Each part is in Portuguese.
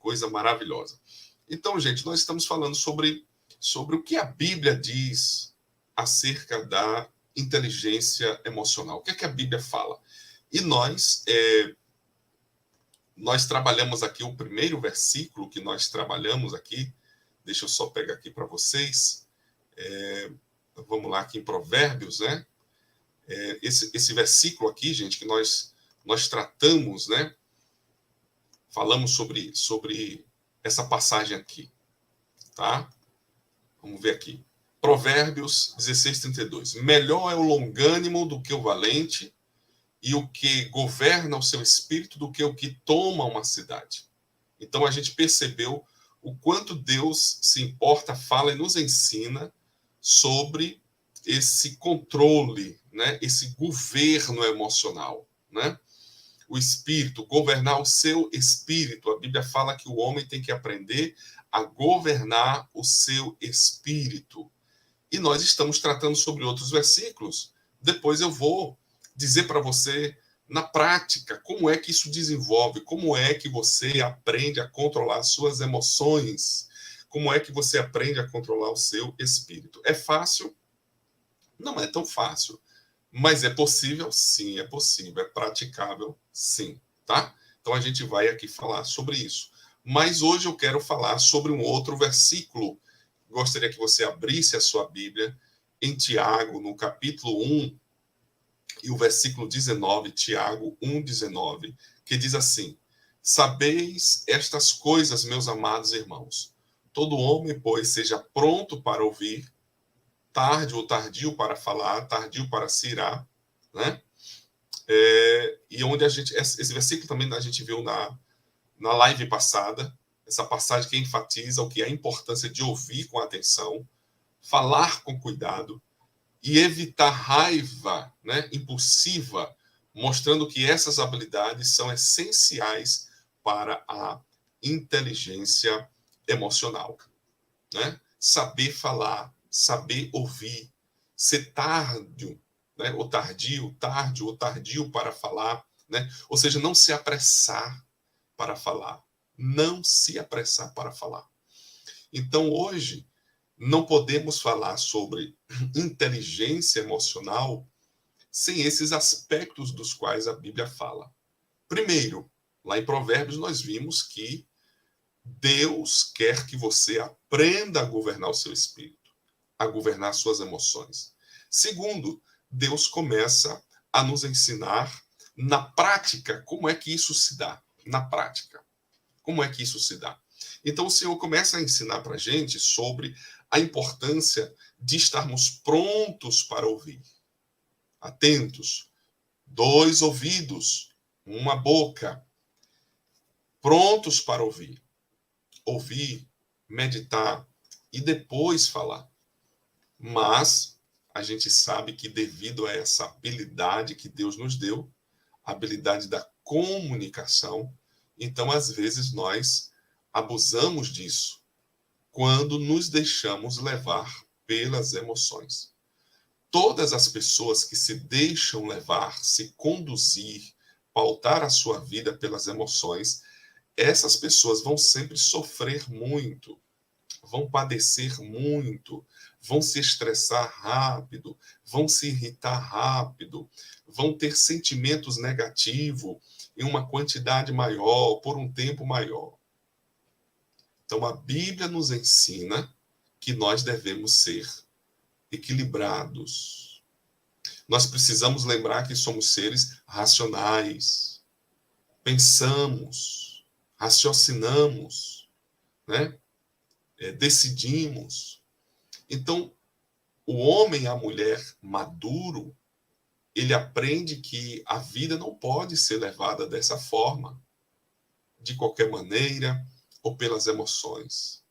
coisa maravilhosa. Então, gente, nós estamos falando sobre o que a Bíblia diz acerca da inteligência emocional. O que é que a Bíblia fala? E nós trabalhamos aqui o primeiro versículo que nós trabalhamos aqui. Deixa eu só pegar aqui para vocês. Vamos lá aqui em Provérbios, né? Esse versículo aqui, gente, que nós tratamos, né? Falamos sobre essa passagem aqui, tá? Vamos ver aqui. Provérbios 16:32. Melhor é o longânimo do que o valente, e o que governa o seu espírito do que o que toma uma cidade. Então a gente percebeu o quanto Deus se importa, fala e nos ensina sobre esse controle, né? Esse governo emocional, né? O espírito, governar o seu espírito. A Bíblia fala que o homem tem que aprender a governar o seu espírito. E nós estamos tratando sobre outros versículos. Depois eu vou dizer para você, na prática, como é que isso desenvolve, como é que você aprende a controlar as suas emoções, como é que você aprende a controlar o seu espírito. É fácil? Não é tão fácil. Mas é possível? Sim, é possível. É praticável? Sim, tá? Então a gente vai aqui falar sobre isso. Mas hoje eu quero falar sobre um outro versículo. Gostaria que você abrisse a sua Bíblia em Tiago, no capítulo 1, e o versículo 19, Tiago 1:19, que diz assim: Sabeis estas coisas, meus amados irmãos. Todo homem, pois, seja pronto para ouvir, tarde ou tardio para falar, tardio para se irar, né? E onde esse versículo também a gente viu na live passada, essa passagem que enfatiza o que é a importância de ouvir com atenção, falar com cuidado e evitar raiva, né, impulsiva, mostrando que essas habilidades são essenciais para a inteligência emocional, né? Saber falar, saber ouvir, ser tardio, né, ou tardio para falar, né? Ou seja, não se apressar para falar, não se apressar para falar. Então, hoje, não podemos falar sobre inteligência emocional sem esses aspectos dos quais a Bíblia fala. Primeiro, lá em Provérbios nós vimos que Deus quer que você aprenda a governar o seu espírito, a governar suas emoções. Segundo, Deus começa a nos ensinar na prática como é que isso se dá. Na prática, como é que isso se dá? Então o Senhor começa a ensinar para a gente sobre a importância de estarmos prontos para ouvir. Atentos. 2 ouvidos, uma boca. Prontos para ouvir. Ouvir, meditar e depois falar. Mas a gente sabe que devido a essa habilidade que Deus nos deu, a habilidade da comunicação, então às vezes nós abusamos disso quando nos deixamos levar pelas emoções. Todas as pessoas que se deixam levar, se conduzir, pautar a sua vida pelas emoções, essas pessoas vão sempre sofrer muito, vão padecer muito, vão se estressar rápido, vão se irritar rápido, vão ter sentimentos negativos em uma quantidade maior, por um tempo maior. Então, a Bíblia nos ensina que nós devemos ser equilibrados. Nós precisamos lembrar que somos seres racionais. Pensamos, raciocinamos, né? Decidimos. Então, o homem e a mulher maduro, ele aprende que a vida não pode ser levada dessa forma, de qualquer maneira, ou pelas emoções.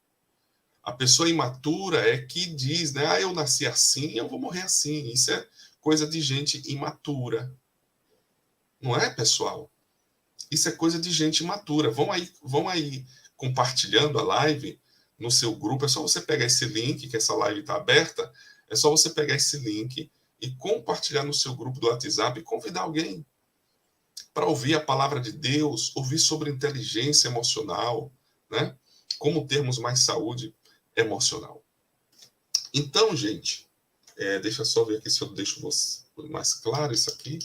A pessoa imatura é que diz, né? Eu nasci assim, eu vou morrer assim. Isso é coisa de gente imatura. Não é, pessoal? Isso é coisa de gente imatura. Vão aí compartilhando a live no seu grupo. É só você pegar esse link, que essa live está aberta. É só você pegar esse link e compartilhar no seu grupo do WhatsApp e convidar alguém para ouvir a palavra de Deus, ouvir sobre inteligência emocional, né? Como termos mais saúde emocional. Então, gente, deixa eu só ver aqui se eu deixo mais claro isso aqui.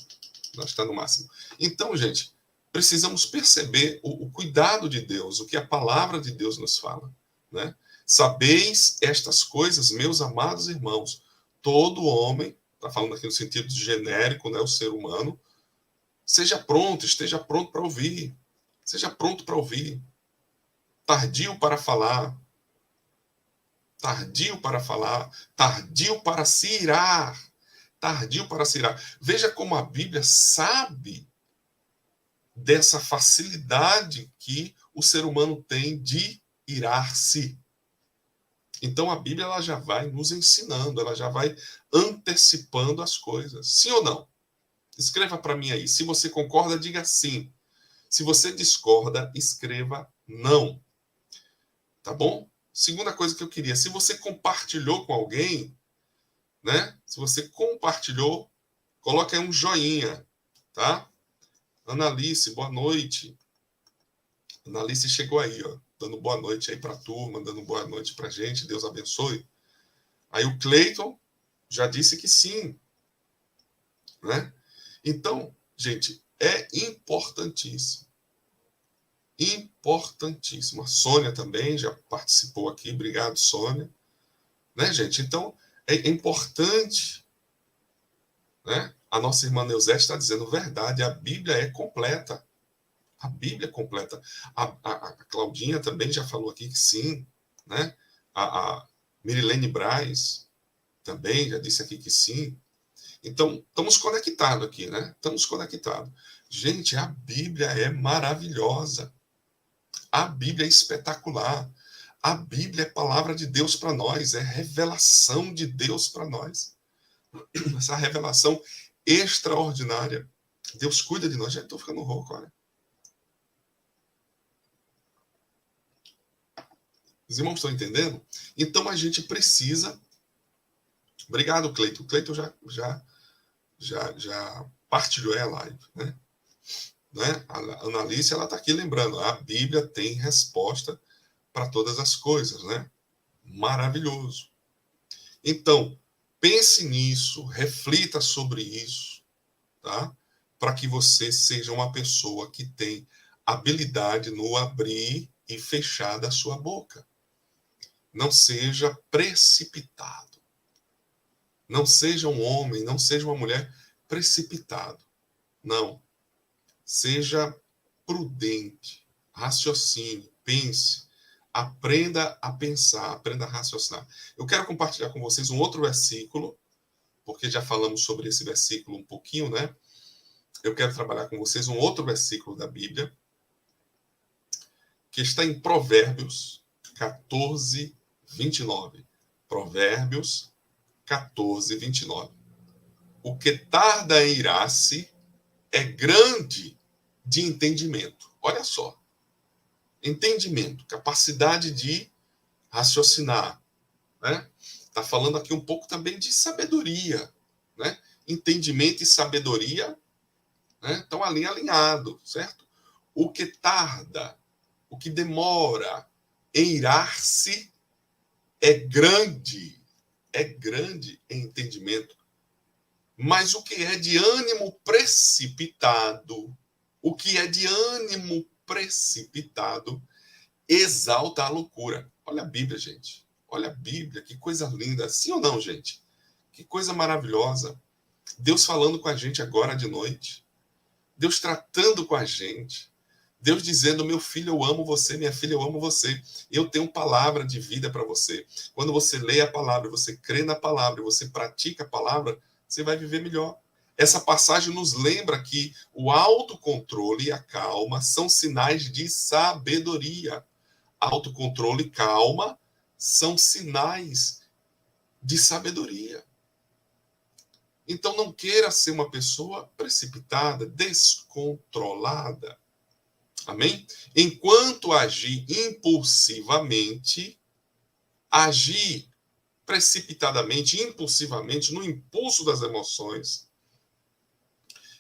Não, está no máximo. Então, gente, precisamos perceber o cuidado de Deus, o que a palavra de Deus nos fala, né? Sabeis estas coisas, meus amados irmãos, todo homem, está falando aqui no sentido genérico, né, o ser humano, seja pronto, esteja pronto para ouvir, seja pronto para ouvir, tardio para falar, tardio para falar, tardio para se irar, tardio para se irar. Veja como a Bíblia sabe dessa facilidade que o ser humano tem de irar-se. Então a Bíblia ela já vai nos ensinando, ela já vai antecipando as coisas. Sim ou não? Escreva para mim aí. Se você concorda, diga sim. Se você discorda, escreva não. Tá bom? Segunda coisa que eu queria, se você compartilhou com alguém, né? Se você compartilhou, coloque aí um joinha, tá? Analice, boa noite. Analice chegou aí, ó, dando boa noite aí para a turma, dando boa noite para a gente, Deus abençoe. Aí o Cleiton já disse que sim, né? Então, gente, é importantíssimo. Importantíssimo. A Sônia também já participou aqui, obrigado, Sônia. Né, gente? Então, é importante, né? A nossa irmã Neuzete está dizendo verdade, a Bíblia é completa. A Bíblia é completa. A Claudinha também já falou aqui que sim, né? A Mirilene Braz também já disse aqui que sim. Então, estamos conectados aqui, né? Estamos conectados. Gente, a Bíblia é maravilhosa. A Bíblia é espetacular. A Bíblia é palavra de Deus para nós, é revelação de Deus para nós. Essa revelação extraordinária. Deus cuida de nós. Já estou ficando rouco, olha. Os irmãos estão entendendo? Então a gente precisa. Obrigado, Cleiton. O Cleiton já partilhou a live, né? A Analice, ela está aqui lembrando. A Bíblia tem resposta para todas as coisas, né? Maravilhoso. Então, pense nisso, reflita sobre isso, tá? Para que você seja uma pessoa que tem habilidade no abrir e fechar da sua boca. Não seja precipitado. Não seja um homem, não seja uma mulher precipitado. Não. Seja prudente, raciocine, pense, aprenda a pensar, aprenda a raciocinar. Eu quero compartilhar com vocês um outro versículo, porque já falamos sobre esse versículo um pouquinho, né? Eu quero trabalhar com vocês um outro versículo da Bíblia, que está em Provérbios 14, 29. Provérbios 14, 29. O que tarda em irar-se é grande de entendimento. Olha só. Entendimento, capacidade de raciocinar, né? Está falando aqui um pouco também de sabedoria, né? Entendimento e sabedoria, né, estão ali alinhados, certo? O que tarda, o que demora em irar-se é grande em entendimento. Mas o que é de ânimo precipitado, o que é de ânimo precipitado, exalta a loucura. Olha a Bíblia, gente. Olha a Bíblia, que coisa linda. Sim ou não, gente? Que coisa maravilhosa. Deus falando com a gente agora de noite. Deus tratando com a gente. Deus dizendo, meu filho, eu amo você, minha filha, eu amo você. Eu tenho palavra de vida para você. Quando você lê a palavra, você crê na palavra, você pratica a palavra, você vai viver melhor. Essa passagem nos lembra que o autocontrole e a calma são sinais de sabedoria. Autocontrole e calma são sinais de sabedoria. Então não queira ser uma pessoa precipitada, descontrolada. Amém? Enquanto agir impulsivamente, agir precipitadamente, impulsivamente, no impulso das emoções,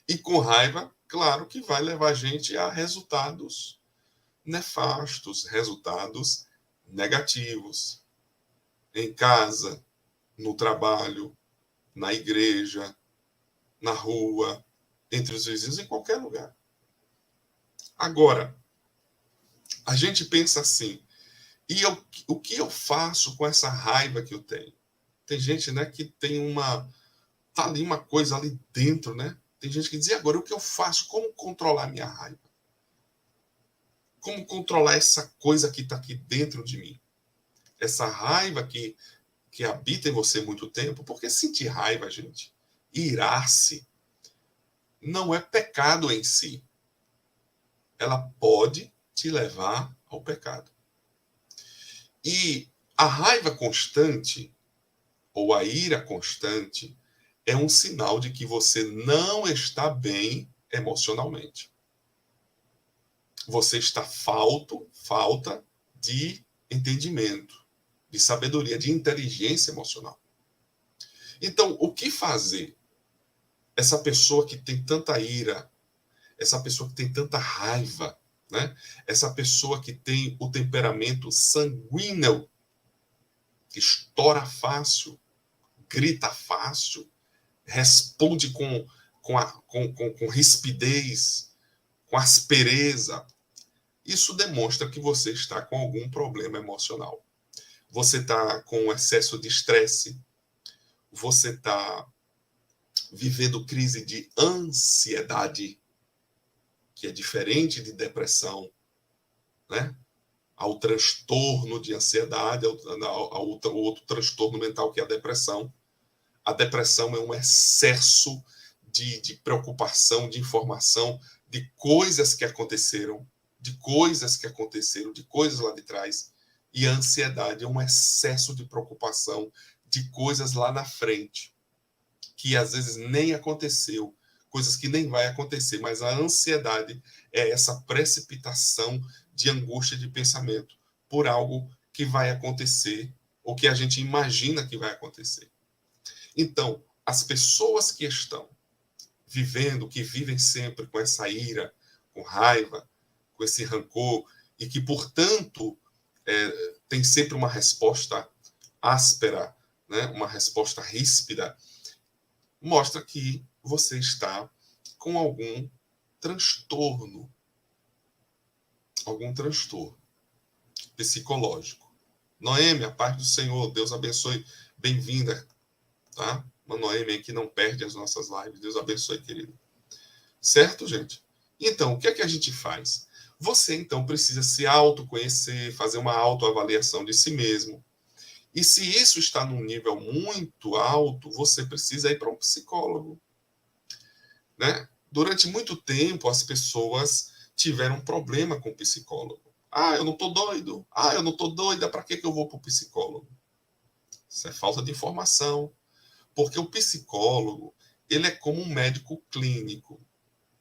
e com raiva, claro que vai levar a gente a resultados nefastos, resultados negativos. Em casa, no trabalho, na igreja, na rua, entre os vizinhos, em qualquer lugar. Agora, a gente pensa assim, o que eu faço com essa raiva que eu tenho? Tem gente, né, que tem tá ali uma coisa ali dentro, né? Tem gente que diz, e agora o que eu faço? Como controlar minha raiva? Como controlar essa coisa que está aqui dentro de mim? Essa raiva que habita em você muito tempo, porque sentir raiva, gente, irar-se, não é pecado em si. Ela pode te levar ao pecado. E a raiva constante, ou a ira constante, é um sinal de que você não está bem emocionalmente. Você está falta de entendimento, de sabedoria, de inteligência emocional. Então, o que fazer? Essa pessoa que tem tanta ira, essa pessoa que tem tanta raiva, né? Essa pessoa que tem o temperamento sanguíneo, que estoura fácil, grita fácil, responde com rispidez, com aspereza. Isso demonstra que você está com algum problema emocional. Você está com excesso de estresse, você está vivendo crise de ansiedade, que é diferente de depressão, né? Ao transtorno de ansiedade, ao outro transtorno mental que é a depressão. A depressão é um excesso de preocupação, de informação, de coisas que aconteceram, de coisas lá de trás. E a ansiedade é um excesso de preocupação de coisas lá na frente, que às vezes nem aconteceu, coisas que nem vai acontecer, mas a ansiedade é essa precipitação de angústia de pensamento por algo que vai acontecer ou que a gente imagina que vai acontecer. Então, as pessoas que estão vivendo, que vivem sempre com essa ira, com raiva, com esse rancor, e que, portanto, tem sempre uma resposta áspera, né? Uma resposta ríspida, mostra que você está com algum transtorno psicológico. Noemi, a paz do Senhor, Deus abençoe, bem-vinda, tá? Uma Noemi que não perde as nossas lives, Deus abençoe, querido. Certo, gente? Então, o que é que a gente faz? Você, então, precisa se autoconhecer, fazer uma autoavaliação de si mesmo. E se isso está num nível muito alto, você precisa ir para um psicólogo, né? Durante muito tempo, as pessoas tiveram problema com o psicólogo. Ah, eu não estou doido. Ah, eu não estou doida. Para que eu vou para o psicólogo? Isso é falta de informação. Porque o psicólogo, ele é como um médico clínico.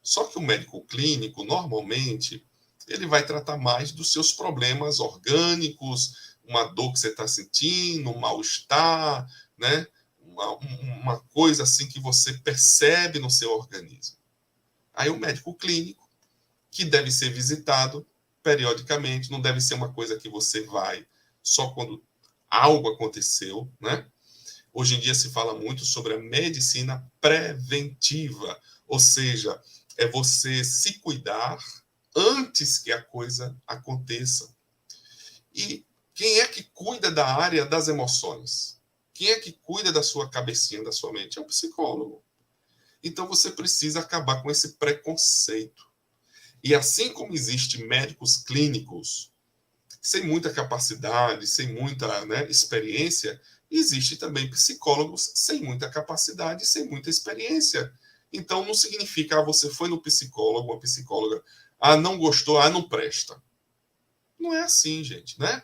Só que o médico clínico, normalmente, ele vai tratar mais dos seus problemas orgânicos, uma dor que você está sentindo, um mal-estar, né? Uma coisa assim que você percebe no seu organismo. Aí o médico clínico, que deve ser visitado periodicamente, não deve ser uma coisa que você vai só quando algo aconteceu, né? Hoje em dia se fala muito sobre a medicina preventiva, ou seja, é você se cuidar antes que a coisa aconteça. E quem é que cuida da área das emoções? Quem é que cuida da sua cabecinha, da sua mente? É o psicólogo. Então você precisa acabar com esse preconceito. E assim como existem médicos clínicos sem muita capacidade, sem muita, né, experiência, existe também psicólogos sem muita capacidade, sem muita experiência. Então não significa, você foi no psicólogo, uma psicóloga, não gostou, não presta. Não é assim, gente, né?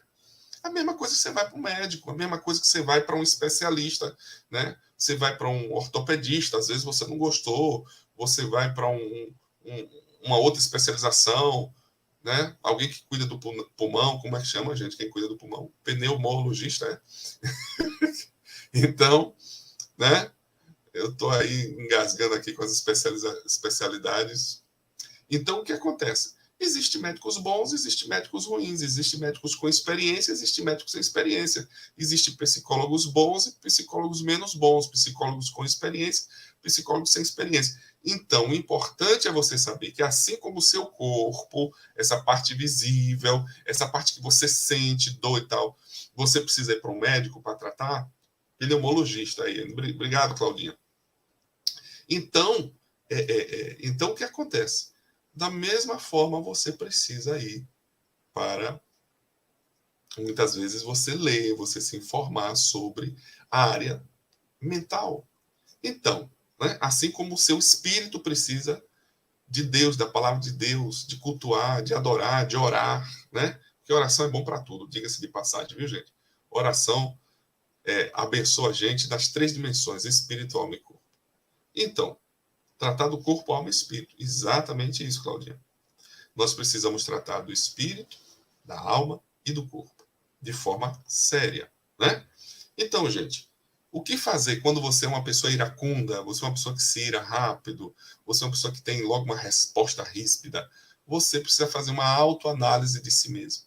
A mesma coisa que você vai para um médico, a mesma coisa que você vai para um especialista, né? Você vai para um ortopedista, às vezes você não gostou, você vai para uma outra especialização, né? Alguém que cuida do pulmão, como é que chama, gente? Quem cuida do pulmão? Pneumologista, é? Então, né? Eu estou aí engasgando aqui com as especialidades. Então, o que acontece? Existem médicos bons, existem médicos ruins, existem médicos com experiência, existem médicos sem experiência. Existem psicólogos bons e psicólogos menos bons, psicólogos com experiência, psicólogos sem experiência. Então, o importante é você saber que assim como o seu corpo, essa parte visível, essa parte que você sente, dor e tal, você precisa ir para um médico para tratar, pneumologista aí. Obrigado, Claudinha. Então, então o que acontece? Da mesma forma, você precisa ir para, muitas vezes, você ler, você se informar sobre a área mental. Então, né, assim como o seu espírito precisa de Deus, da palavra de Deus, de cultuar, de adorar, de orar, né? Porque oração é bom para tudo, diga-se de passagem, viu, gente? Oração abençoa a gente das 3 dimensões, espírito, alma e corpo. Então, tratar do corpo, alma e espírito. Exatamente isso, Claudinha. Nós precisamos tratar do espírito, da alma e do corpo, de forma séria, né? Então, gente, o que fazer quando você é uma pessoa iracunda, você é uma pessoa que se ira rápido, você é uma pessoa que tem logo uma resposta ríspida? Você precisa fazer uma autoanálise de si mesmo.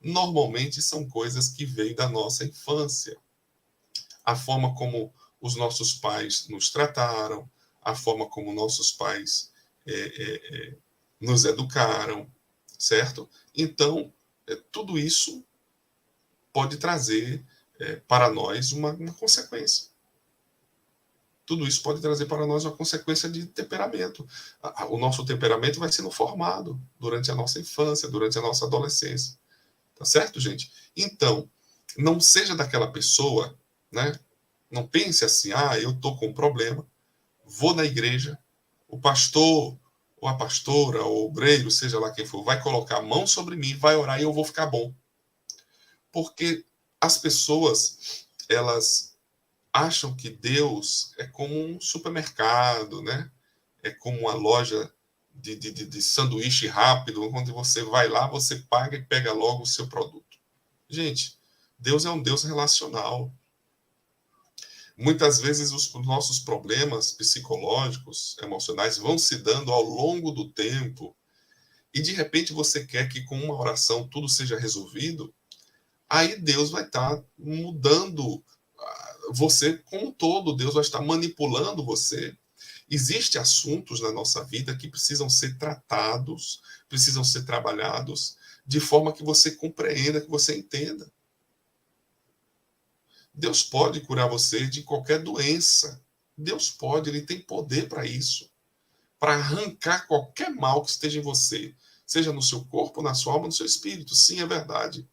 Normalmente são coisas que veio da nossa infância. A forma como os nossos pais nos trataram, a forma como nossos pais nos educaram, certo? Então, tudo isso pode trazer para nós uma consequência. Tudo isso pode trazer para nós uma consequência de temperamento. O nosso temperamento vai sendo formado durante a nossa infância, durante a nossa adolescência. Tá certo, gente? Então, não seja daquela pessoa, né? Não pense assim, eu tô com um problema, vou na igreja, o pastor, ou a pastora, ou o obreiro, seja lá quem for, vai colocar a mão sobre mim, vai orar e eu vou ficar bom. Porque as pessoas, elas acham que Deus é como um supermercado, né? É como uma loja de sanduíche rápido, onde você vai lá, você paga e pega logo o seu produto. Gente, Deus é um Deus relacional. Muitas vezes os nossos problemas psicológicos, emocionais, vão se dando ao longo do tempo e de repente você quer que com uma oração tudo seja resolvido, aí Deus vai estar mudando você como um todo, Deus vai estar manipulando você. Existem assuntos na nossa vida que precisam ser tratados, precisam ser trabalhados, de forma que você compreenda, que você entenda. Deus pode curar você de qualquer doença. Deus pode, Ele tem poder para isso. Para arrancar qualquer mal que esteja em você. Seja no seu corpo, na sua alma, no seu espírito. Sim, é verdade.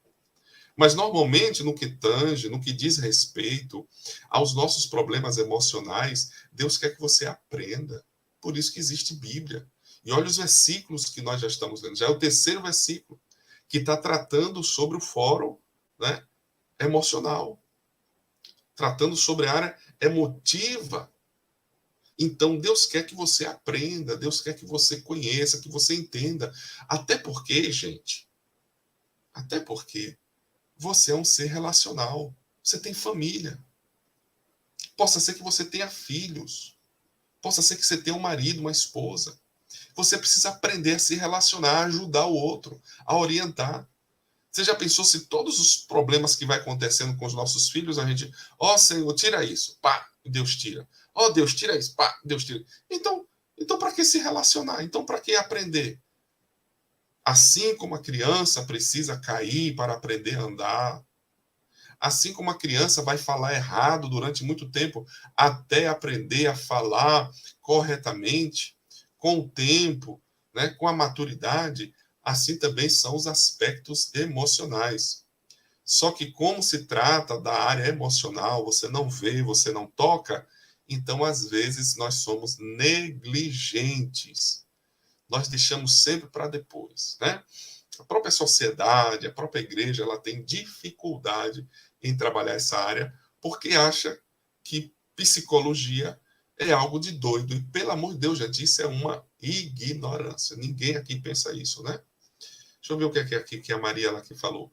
Mas normalmente, no que tange, no que diz respeito aos nossos problemas emocionais, Deus quer que você aprenda. Por isso que existe Bíblia. E olha os versículos que nós já estamos lendo. Já é o 3º versículo, que está tratando sobre o fórum, né, emocional. Tratando sobre a área emotiva. Então, Deus quer que você aprenda, Deus quer que você conheça, que você entenda. Até porque, gente, você é um ser relacional. Você tem família. Possa ser que você tenha filhos. Possa ser que você tenha um marido, uma esposa. Você precisa aprender a se relacionar, a ajudar o outro, a orientar. Você já pensou se todos os problemas que vai acontecendo com os nossos filhos, a gente, Senhor, tira isso, pá, Deus tira. Deus, tira isso, pá, Deus tira. Então para que se relacionar? Então, para que aprender? Assim como a criança precisa cair para aprender a andar, assim como a criança vai falar errado durante muito tempo até aprender a falar corretamente, com o tempo, né, com a maturidade, assim também são os aspectos emocionais. Só que como se trata da área emocional, você não vê, você não toca, então às vezes nós somos negligentes. Nós deixamos sempre para depois, né? A própria sociedade, a própria igreja, ela tem dificuldade em trabalhar essa área porque acha que psicologia é algo de doido. E, pelo amor de Deus, gente, isso é uma ignorância. Ninguém aqui pensa isso, né? Deixa eu ver o que é aqui que a Maria lá que falou.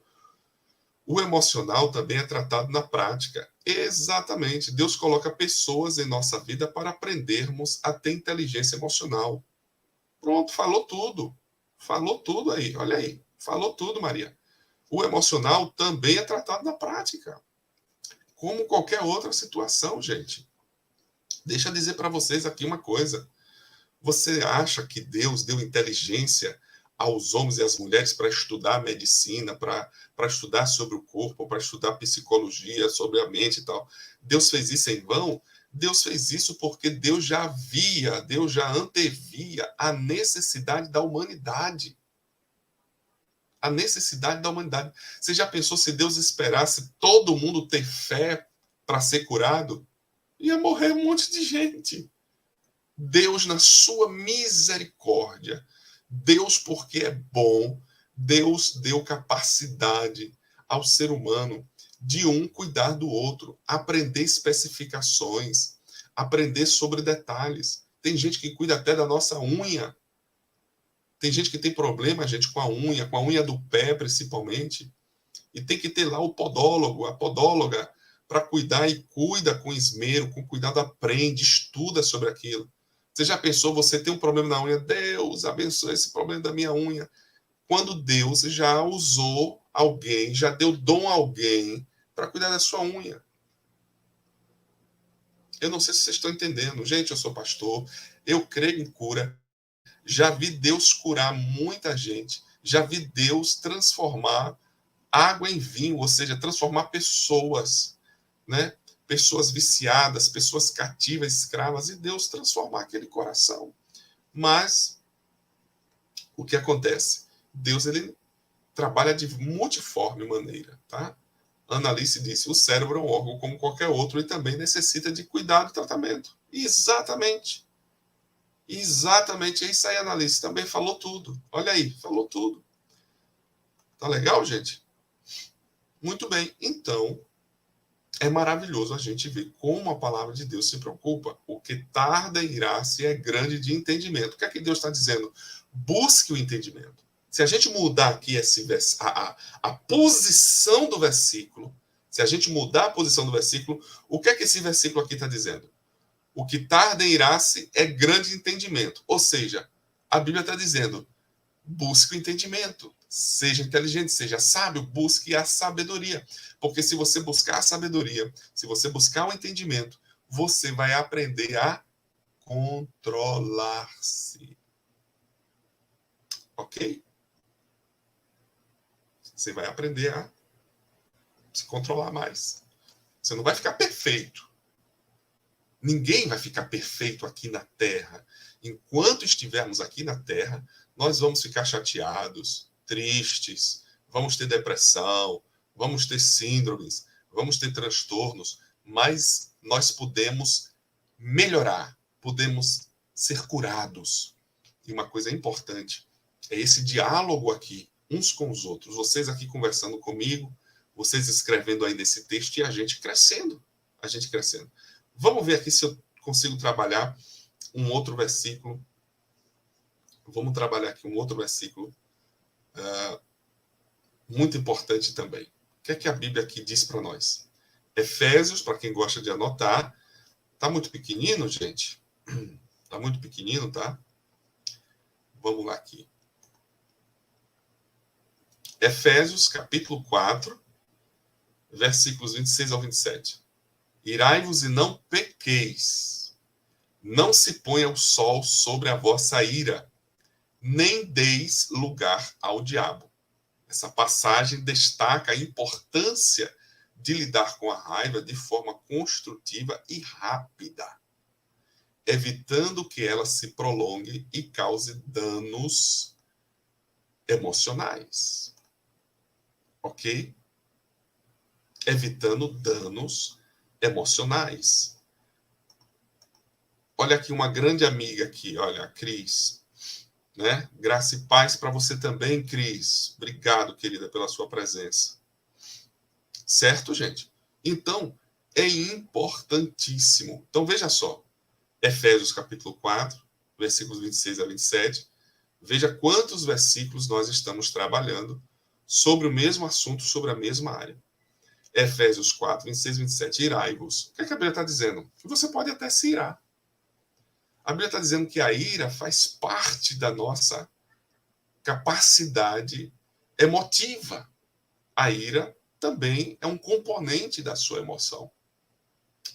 O emocional também é tratado na prática. Exatamente. Deus coloca pessoas em nossa vida para aprendermos a ter inteligência emocional. Pronto, falou tudo. Falou tudo aí, olha aí. Falou tudo, Maria. O emocional também é tratado na prática, como qualquer outra situação, gente. Deixa eu dizer para vocês aqui uma coisa. Você acha que Deus deu inteligência aos homens e às mulheres para estudar medicina, para estudar sobre o corpo, para estudar psicologia, sobre a mente e tal? Deus fez isso em vão? Deus fez isso porque Deus já via, Deus já antevia a necessidade da humanidade. A necessidade da humanidade. Você já pensou se Deus esperasse todo mundo ter fé para ser curado? Ia morrer um monte de gente. Deus, na sua misericórdia, Deus, porque é bom, Deus deu capacidade ao ser humano de um cuidar do outro, aprender especificações, aprender sobre detalhes. Tem gente que cuida até da nossa unha. Tem gente que tem problema, gente, com a unha do pé, principalmente. E tem que ter lá o podólogo, a podóloga, para cuidar e cuida com esmero, com cuidado, aprende, estuda sobre aquilo. Você já pensou, você tem um problema na unha? Deus abençoe esse problema da minha unha. Quando Deus já usou alguém, já deu dom a alguém para cuidar da sua unha. Eu não sei se vocês estão entendendo. Gente, eu sou pastor, eu creio em cura. Já vi Deus curar muita gente. Já vi Deus transformar água em vinho, ou seja, transformar pessoas, né? Pessoas viciadas, pessoas cativas, escravas, e Deus transformar aquele coração. Mas o que acontece? Deus, ele trabalha de multiforme maneira, tá? Ana Alice disse, o cérebro é um órgão como qualquer outro e também necessita de cuidado e tratamento. Exatamente. Exatamente. É isso aí, Ana Alice. Também falou tudo. Olha aí, falou tudo. Tá legal, gente? Muito bem. Então, é maravilhoso a gente ver como a palavra de Deus se preocupa. O que tarda irá se é grande de entendimento. O que é que Deus está dizendo? Busque o entendimento. Se a gente mudar aqui a posição do versículo, se a gente mudar a posição do versículo, o que é que esse versículo aqui está dizendo? O que tarda irá se é grande entendimento. Ou seja, a Bíblia está dizendo, busque o entendimento. Seja inteligente, seja sábio, busque a sabedoria. Porque se você buscar a sabedoria, se você buscar o entendimento, você vai aprender a controlar-se. Ok? Você vai aprender a se controlar mais. Você não vai ficar perfeito. Ninguém vai ficar perfeito aqui na Terra. Enquanto estivermos aqui na Terra, nós vamos ficar chateados, tristes, vamos ter depressão, vamos ter síndromes, vamos ter transtornos, mas nós podemos melhorar, podemos ser curados. E uma coisa importante é esse diálogo aqui, uns com os outros. Vocês aqui conversando comigo, vocês escrevendo aí nesse texto e a gente crescendo. A gente crescendo. Vamos ver aqui se eu consigo trabalhar um outro versículo. Vamos trabalhar aqui um outro versículo muito importante também. O que é que a Bíblia aqui diz para nós? Efésios, para quem gosta de anotar. Tá muito pequenino, gente? Tá muito pequenino, tá? Vamos lá aqui. Efésios, capítulo 4, versículos 26 ao 27. Irai-vos e não pequeis. Não se ponha o sol sobre a vossa ira, nem deis lugar ao diabo. Essa passagem destaca a importância de lidar com a raiva de forma construtiva e rápida, evitando que ela se prolongue e cause danos emocionais. Ok? Evitando danos emocionais. Olha aqui uma grande amiga aqui, olha, a Cris. Né? Graça e paz para você também, Cris. Obrigado, querida, pela sua presença. Certo, gente? Então, é importantíssimo. Então, veja só. Efésios, capítulo 4, versículos 26 a 27. Veja quantos versículos nós estamos trabalhando sobre o mesmo assunto, sobre a mesma área. Efésios 4, 26 e 27. Irai-vos. O que a Bíblia está dizendo? Que você pode até se irar. A Bíblia está dizendo que a ira faz parte da nossa capacidade emotiva. A ira também é um componente da sua emoção.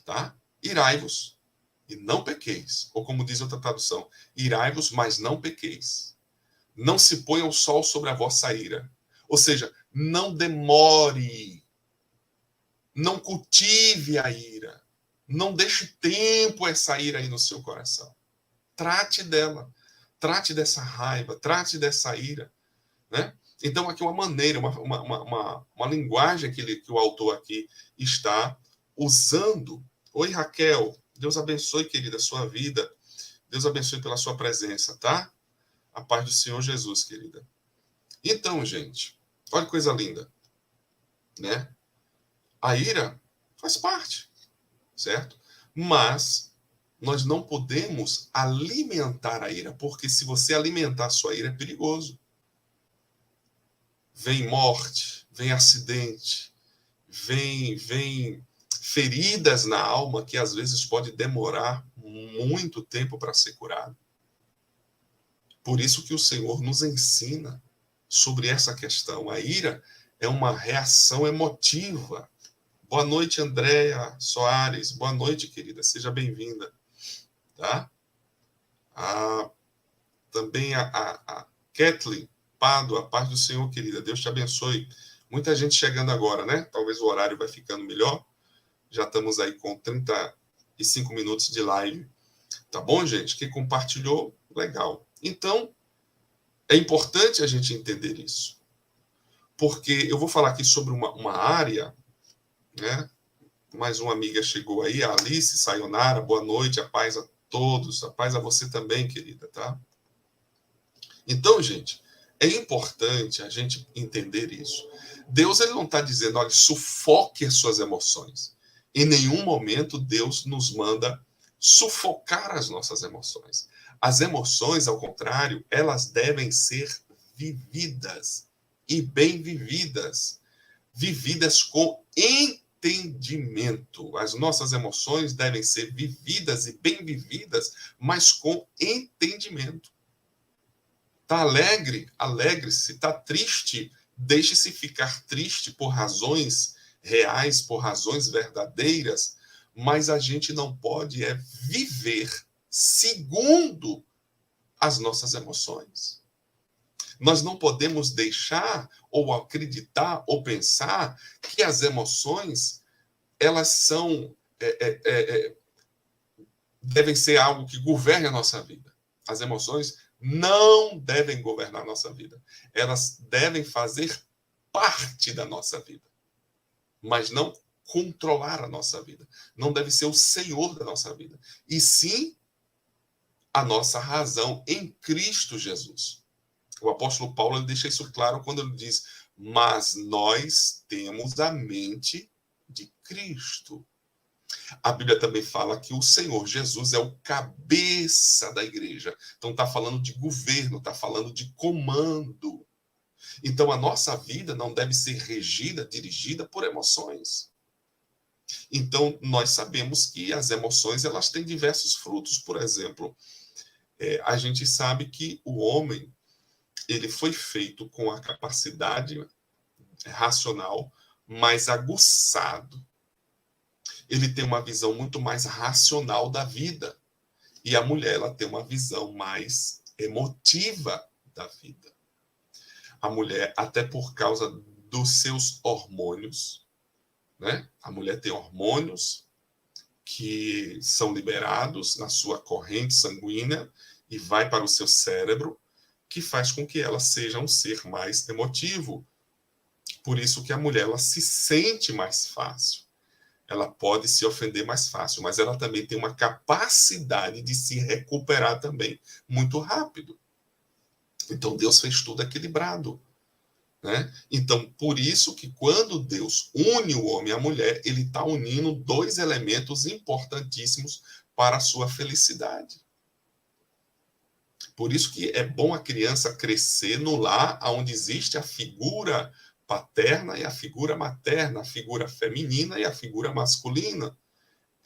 Tá? Irai-vos e não pequeis. Ou como diz outra tradução, irai-vos, mas não pequeis. Não se ponha o sol sobre a vossa ira. Ou seja, não demore. Não cultive a ira. Não deixe tempo essa ira aí no seu coração. Trate dela. Trate dessa raiva. Trate dessa ira. Né? Então, aqui uma maneira, uma linguagem que o autor aqui está usando. Oi, Raquel. Deus abençoe, querida, a sua vida. Deus abençoe pela sua presença, tá? A paz do Senhor Jesus, querida. Então, gente, olha que coisa linda. Né? A ira faz parte, certo? Mas nós não podemos alimentar a ira, porque se você alimentar a sua ira, é perigoso. Vem morte, vem acidente, vem feridas na alma que às vezes pode demorar muito tempo para ser curado. Por isso que o Senhor nos ensina sobre essa questão. A ira é uma reação emotiva. Boa noite, Andréa Soares. Boa noite, querida. Seja bem-vinda. Tá? Também a Kathleen Pádua, a paz do Senhor, querida. Deus te abençoe. Muita gente chegando agora, né? Talvez o horário vai ficando melhor. Já estamos aí com 35 minutos de live. Tá bom, gente? Quem compartilhou, legal. Então, é importante a gente entender isso. Porque eu vou falar aqui sobre uma área, né? Mais uma amiga chegou aí, a Alice Sayonara. Boa noite, a paz a todos. A paz a você também, querida, tá? Então, gente, é importante a gente entender isso. Deus ele não está dizendo, olha, sufoque as suas emoções. Em nenhum momento Deus nos manda sufocar as nossas emoções. As emoções, ao contrário, elas devem ser vividas e bem vividas. Vividas com entendimento. As nossas emoções devem ser vividas e bem vividas, mas com entendimento. Está alegre? Alegre-se. Está triste? Deixe-se ficar triste por razões reais, por razões verdadeiras, mas a gente não pode viver segundo as nossas emoções. Nós não podemos deixar ou acreditar ou pensar que as emoções elas são devem ser algo que governe a nossa vida. As emoções não devem governar a nossa vida. Elas devem fazer parte da nossa vida, mas não controlar a nossa vida. Não deve ser o senhor da nossa vida. E sim a nossa razão em Cristo Jesus. O apóstolo Paulo ele deixa isso claro quando ele diz: mas nós temos a mente de Cristo. A Bíblia também fala que o Senhor Jesus é o cabeça da igreja. Então está falando de governo, está falando de comando. Então a nossa vida não deve ser regida, dirigida por emoções. Então nós sabemos que as emoções elas têm diversos frutos. Por exemplo, a gente sabe que o homem ele foi feito com a capacidade racional mais aguçado. Ele tem uma visão muito mais racional da vida. E a mulher ela tem uma visão mais emotiva da vida. A mulher, até por causa dos seus hormônios, né? A mulher tem hormônios que são liberados na sua corrente sanguínea e vai para o seu cérebro, que faz com que ela seja um ser mais emotivo. Por isso que a mulher ela se sente mais fácil. Ela pode se ofender mais fácil, mas ela também tem uma capacidade de se recuperar também muito rápido. Então, Deus fez tudo equilibrado. Né? Então, por isso que quando Deus une o homem e a mulher, ele está unindo dois elementos importantíssimos para a sua felicidade. Por isso que é bom a criança crescer no lar onde existe a figura paterna e a figura materna, a figura feminina e a figura masculina.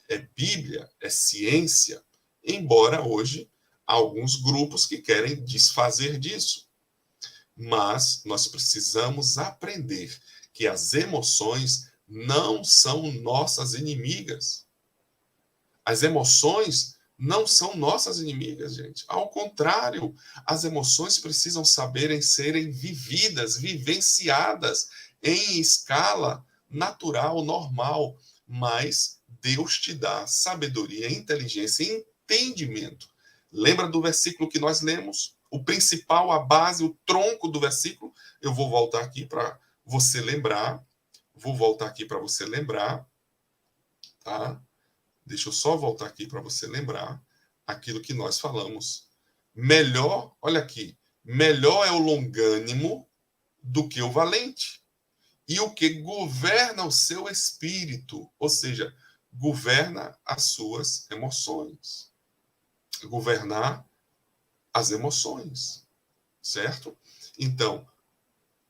É Bíblia, é ciência, embora hoje há alguns grupos que querem desfazer disso. Mas nós precisamos aprender que as emoções não são nossas inimigas. As emoções não são nossas inimigas, gente. Ao contrário, as emoções precisam serem vividas, vivenciadas em escala natural, normal. Mas Deus te dá sabedoria, inteligência e entendimento. Lembra do versículo que nós lemos? O principal, a base, o tronco do versículo. Eu vou voltar aqui para você lembrar. Vou voltar aqui para você lembrar, tá? Deixa eu só voltar aqui para você lembrar aquilo que nós falamos. Melhor, olha aqui, melhor é o longânimo do que o valente. E o que governa o seu espírito, ou seja, governa as suas emoções. Governar as emoções, certo? Então,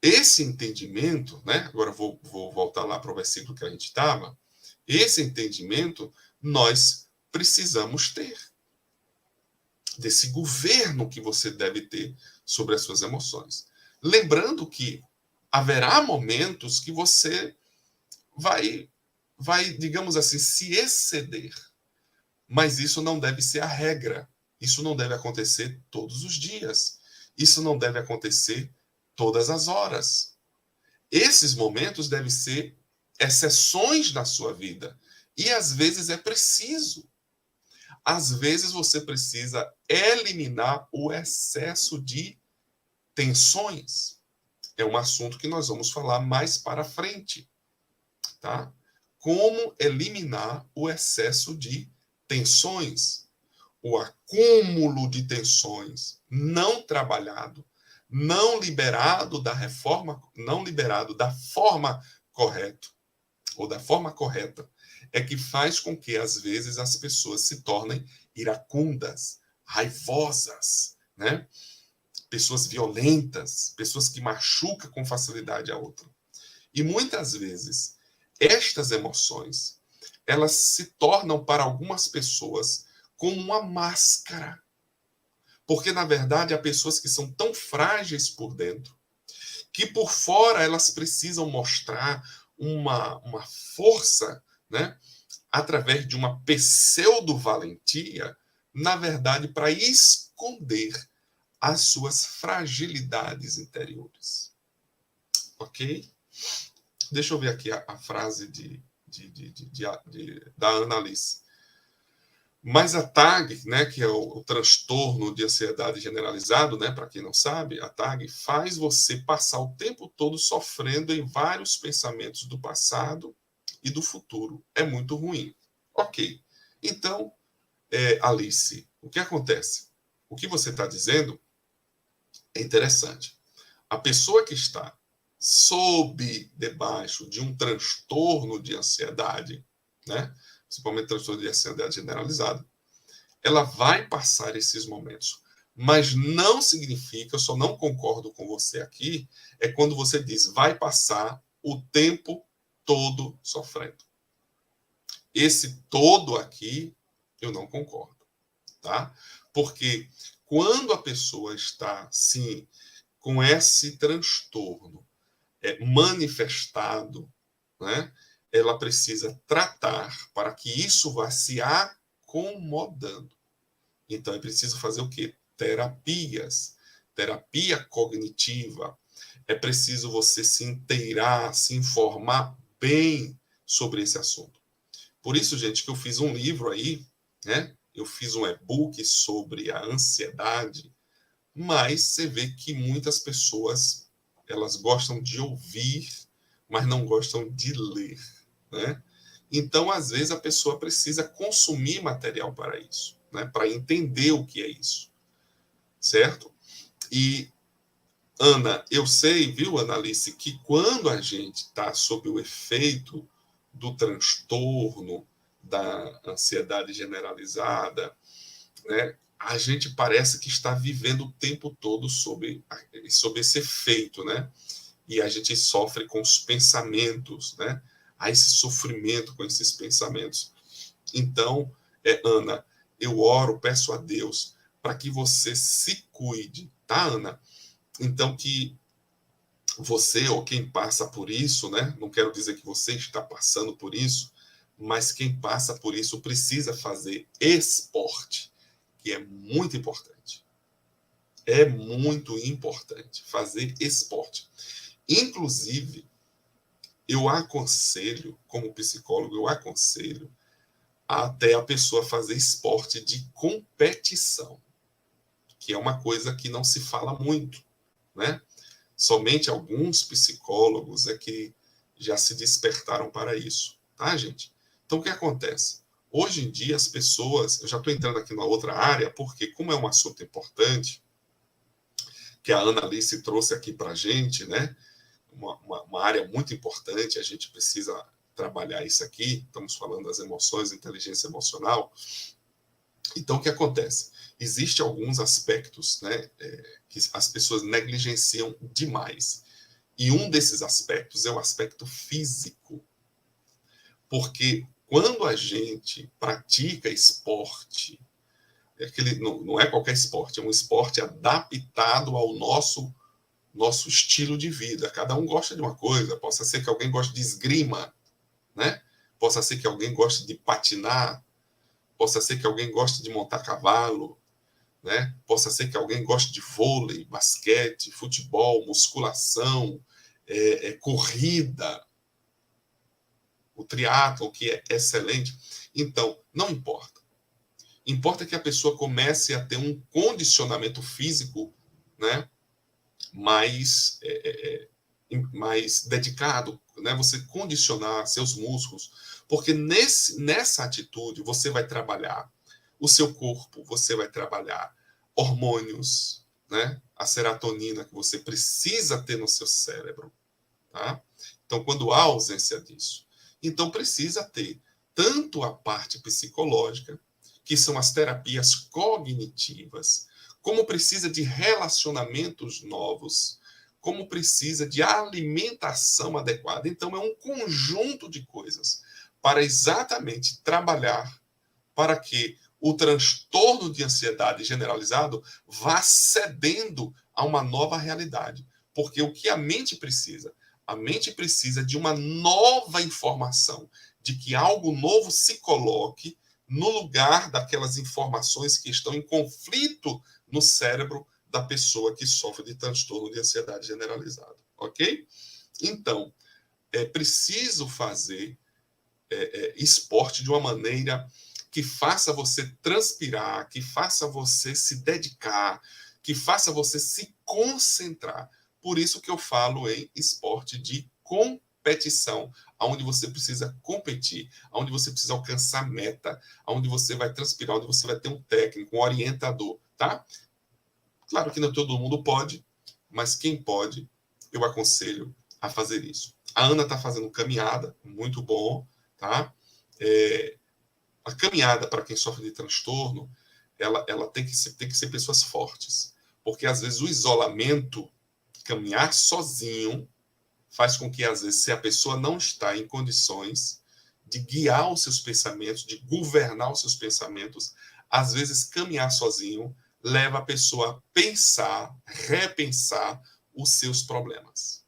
esse entendimento, né? Agora vou voltar lá para o versículo que a gente estava. Esse entendimento nós precisamos ter. Desse governo que você deve ter sobre as suas emoções. Lembrando que haverá momentos que você vai, digamos assim, se exceder. Mas isso não deve ser a regra. Isso não deve acontecer todos os dias. Isso não deve acontecer todas as horas. Esses momentos devem ser exceções na sua vida. E às vezes é preciso. Às vezes você precisa eliminar o excesso de tensões. É um assunto que nós vamos falar mais para frente, tá? Como eliminar o excesso de tensões, o acúmulo de tensões não trabalhado, não liberado da reforma, não liberado da forma correta, ou da forma correta, é que faz com que, às vezes, as pessoas se tornem iracundas, raivosas, né? Pessoas violentas, pessoas que machucam com facilidade a outra. E muitas vezes, estas emoções, elas se tornam para algumas pessoas como uma máscara. Porque, na verdade, há pessoas que são tão frágeis por dentro, que por fora elas precisam mostrar uma força, né, através de uma pseudo-valentia, na verdade, para esconder as suas fragilidades interiores. Ok? Deixa eu ver aqui a frase da Ana Alice. Mas a TAG, né, que é o transtorno de ansiedade generalizado, né, para quem não sabe, a TAG faz você passar o tempo todo sofrendo em vários pensamentos do passado e do futuro. É muito ruim. Ok. Então, Alice, o que acontece? O que você está dizendo é interessante. A pessoa que está debaixo de um transtorno de ansiedade, né, principalmente transtorno de ansiedade generalizada, ela vai passar esses momentos. Mas não significa, eu só não concordo com você aqui, é quando você diz vai passar o tempo todo sofrendo. Esse todo aqui, eu não concordo, tá? Porque quando a pessoa está, sim, com esse transtorno manifestado, né, ela precisa tratar para que isso vá se acomodando. Então é preciso fazer o quê? Terapias, terapia cognitiva. É preciso você se inteirar, se informar bem sobre esse assunto. Por isso, gente, que eu fiz um livro aí, né? Eu fiz um e-book sobre a ansiedade, mas você vê que muitas pessoas elas gostam de ouvir, mas não gostam de ler, né? Então, às vezes, a pessoa precisa consumir material para isso, né? Para entender o que é isso, certo? E, Ana, eu sei, viu, Analice, que quando a gente está sob o efeito do transtorno, da ansiedade generalizada, né, a gente parece que está vivendo o tempo todo sob esse efeito, né? E a gente sofre com os pensamentos, né? Há esse sofrimento com esses pensamentos. Então, Ana, eu oro, peço a Deus para que você se cuide, tá, Ana? Então, que você ou quem passa por isso, né? Não quero dizer que você está passando por isso, mas quem passa por isso precisa fazer esporte, que é muito importante. É muito importante fazer esporte. Inclusive, eu aconselho, como psicólogo, eu aconselho até a pessoa fazer esporte de competição, que é uma coisa que não se fala muito, né? Somente alguns psicólogos é que já se despertaram para isso, tá, gente? Então, o que acontece? Hoje em dia, as pessoas... Eu já estou entrando aqui na outra área, porque como é um assunto importante, que a Ana Alice trouxe aqui para a gente, né? Uma área muito importante, a gente precisa trabalhar isso aqui, estamos falando das emoções, inteligência emocional. Então, o que acontece? Existem alguns aspectos, né, que as pessoas negligenciam demais. E um desses aspectos é o aspecto físico. Porque quando a gente pratica esporte, não é qualquer esporte, é um esporte adaptado ao nosso estilo de vida. Cada um gosta de uma coisa. Possa ser que alguém goste de esgrima, né? Possa ser que alguém goste de patinar, possa ser que alguém goste de montar cavalo, né? Possa ser que alguém goste de vôlei, basquete, futebol, musculação, corrida, o triatlo, que é excelente. Então, não importa. Importa que a pessoa comece a ter um condicionamento físico, né, mais dedicado, né? Você condicionar seus músculos, porque nessa atitude você vai trabalhar o seu corpo, você vai trabalhar hormônios, né? A serotonina que você precisa ter no seu cérebro, tá? Então, quando há ausência disso, então precisa ter tanto a parte psicológica, que são as terapias cognitivas, como precisa de relacionamentos novos, como precisa de alimentação adequada. Então, é um conjunto de coisas para exatamente trabalhar para que o transtorno de ansiedade generalizado vá cedendo a uma nova realidade. Porque o que a mente precisa? A mente precisa de uma nova informação, de que algo novo se coloque no lugar daquelas informações que estão em conflito no cérebro da pessoa que sofre de transtorno de ansiedade generalizado, ok? Então, é preciso fazer esporte de uma maneira que faça você transpirar, que faça você se dedicar, que faça você se concentrar. Por isso que eu falo em esporte de competição, onde você precisa competir, onde você precisa alcançar meta, onde você vai transpirar, onde você vai ter um técnico, um orientador, tá? Claro que não todo mundo pode, mas quem pode, eu aconselho a fazer isso. A Ana está fazendo caminhada, muito bom, tá? A caminhada para quem sofre de transtorno, ela tem que ser pessoas fortes, porque às vezes o isolamento, caminhar sozinho, faz com que às vezes se a pessoa não está em condições de guiar os seus pensamentos, de governar os seus pensamentos, às vezes caminhar sozinho leva a pessoa a pensar, repensar os seus problemas.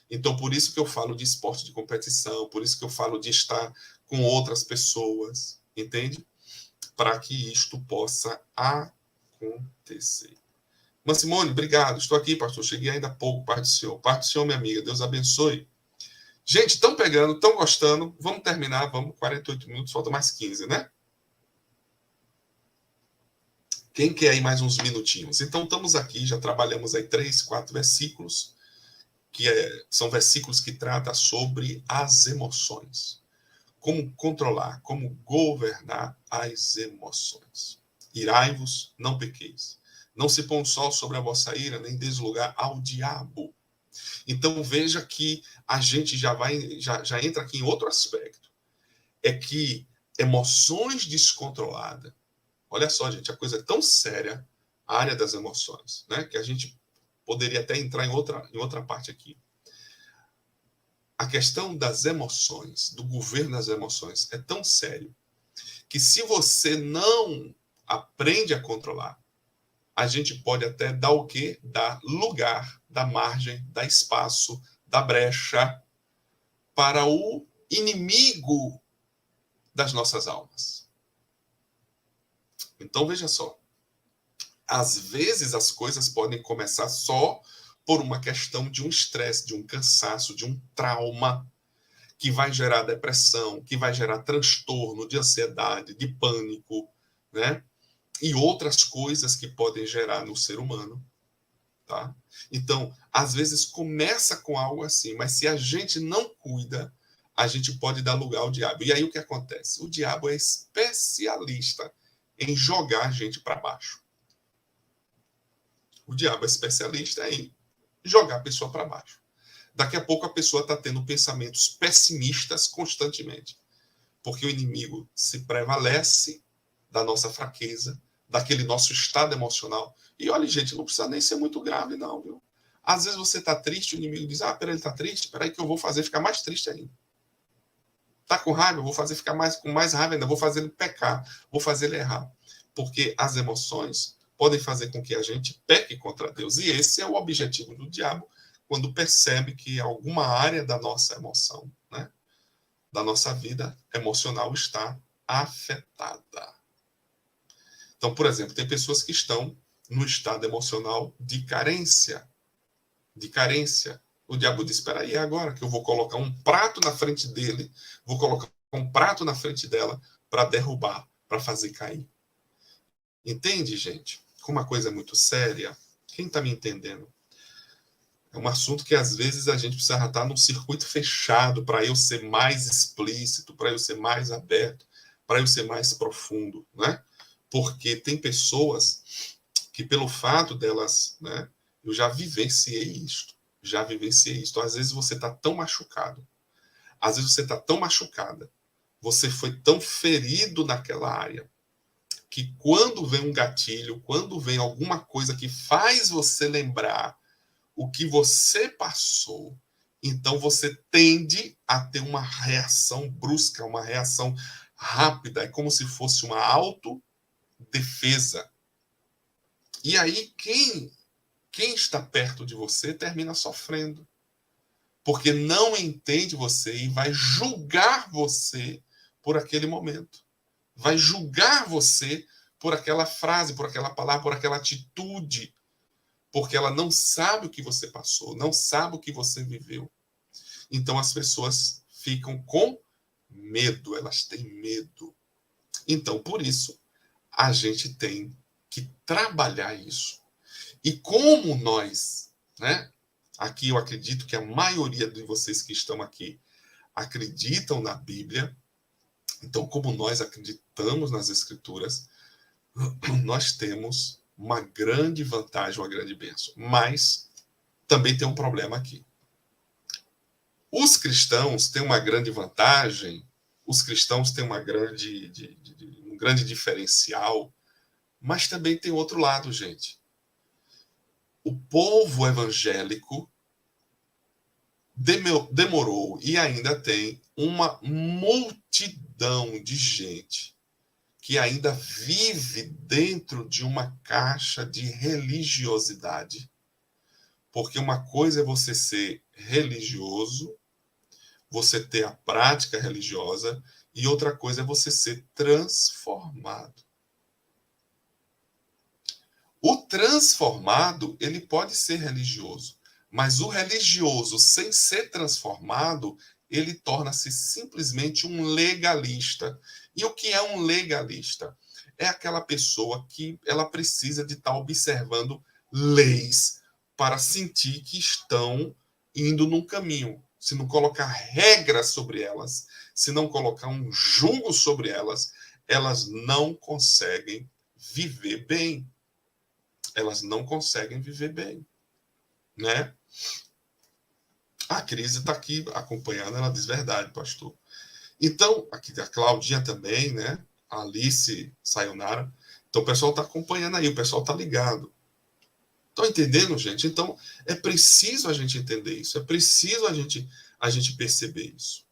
Então, por isso que eu falo de esporte de competição, por isso que eu falo de estar com outras pessoas, entende? Para que isto possa acontecer. Mas, Simone, obrigado. Estou aqui, pastor. Cheguei ainda há pouco, Pai do Senhor. Pai do Senhor, minha amiga. Deus abençoe. Gente, estão pegando, estão gostando. Vamos terminar, vamos. 48 minutos, falta mais 15, né? Quem quer aí mais uns minutinhos? Então, estamos aqui, já trabalhamos aí 3, 4 versículos, que são versículos que tratam sobre as emoções. Como controlar, como governar as emoções. Irai-vos, não pequeis. Não se põe o sol sobre a vossa ira, nem deis lugar ao diabo. Então veja que a gente já entra aqui em outro aspecto. É que emoções descontroladas, olha só, gente, a coisa é tão séria, a área das emoções, né, que a gente poderia até entrar em outra parte aqui. A questão das emoções, do governo das emoções, é tão sério que se você não aprende a controlar, a gente pode até dar o quê? Dar lugar, dá margem, dá espaço, dá brecha para o inimigo das nossas almas. Então, veja só. Às vezes as coisas podem começar só por uma questão de um estresse, de um cansaço, de um trauma, que vai gerar depressão, que vai gerar transtorno de ansiedade, de pânico, né? E outras coisas que podem gerar no ser humano, tá? Então, às vezes começa com algo assim, mas se a gente não cuida, a gente pode dar lugar ao diabo. E aí o que acontece? O diabo é especialista em jogar a gente para baixo. O diabo é especialista em jogar a pessoa para baixo. Daqui a pouco a pessoa está tendo pensamentos pessimistas constantemente, porque o inimigo se prevalece da nossa fraqueza, daquele nosso estado emocional. E olha, gente, não precisa nem ser muito grave, não, viu? Às vezes você está triste, o inimigo diz, peraí, ele está triste? Peraí que eu vou fazer ficar mais triste ainda. Está com raiva? Eu vou fazer ficar com mais raiva ainda, vou fazer ele pecar, vou fazer ele errar. Porque as emoções podem fazer com que a gente peque contra Deus. E esse é o objetivo do diabo, quando percebe que alguma área da nossa emoção, né, da nossa vida emocional está afetada. Então, por exemplo, tem pessoas que estão no estado emocional de carência. De carência. O diabo diz, espera aí, agora que eu vou colocar um prato na frente dele, vou colocar um prato na frente dela para derrubar, para fazer cair. Entende, gente? Como uma coisa é muito séria. Quem está me entendendo? É um assunto que às vezes a gente precisa estar num circuito fechado para eu ser mais explícito, para eu ser mais aberto, para eu ser mais profundo, né? Porque tem pessoas que pelo fato delas, né? Eu já vivenciei isto. Às vezes você está tão machucado, às vezes você está tão machucada, você foi tão ferido naquela área, que quando vem um gatilho, quando vem alguma coisa que faz você lembrar o que você passou, então você tende a ter uma reação brusca, uma reação rápida, é como se fosse uma autodefesa. E aí quem está perto de você termina sofrendo, porque não entende você e vai julgar você por aquele momento. Vai julgar você por aquela frase, por aquela palavra, por aquela atitude, porque ela não sabe o que você passou, não sabe o que você viveu. Então as pessoas ficam com medo, elas têm medo. Então, por isso, a gente tem que trabalhar isso. E como nós, né? Aqui eu acredito que a maioria de vocês que estão aqui acreditam na Bíblia. Então, como nós acreditamos nas Escrituras, nós temos uma grande vantagem, uma grande bênção. Mas também tem um problema aqui. Os cristãos têm uma grande vantagem, os cristãos têm um grande diferencial, mas também tem outro lado, gente. O povo evangélico demorou e ainda tem uma multidão de gente que ainda vive dentro de uma caixa de religiosidade. Porque uma coisa é você ser religioso, você ter a prática religiosa, e outra coisa é você ser transformado. O transformado, ele pode ser religioso, mas o religioso, sem ser transformado, ele torna-se simplesmente um legalista. E o que é um legalista? É aquela pessoa que ela precisa de estar observando leis para sentir que estão indo num caminho. Se não colocar regras sobre elas, se não colocar um julgo sobre elas, elas não conseguem viver bem. Elas não conseguem viver bem, né? A Crise está aqui acompanhando, ela diz verdade, pastor. Então, aqui a Claudinha também, né? A Alice Sayonara. Então, o pessoal está acompanhando aí, o pessoal está ligado. Estão entendendo, gente? Então, é preciso a gente entender isso, é preciso a gente perceber isso.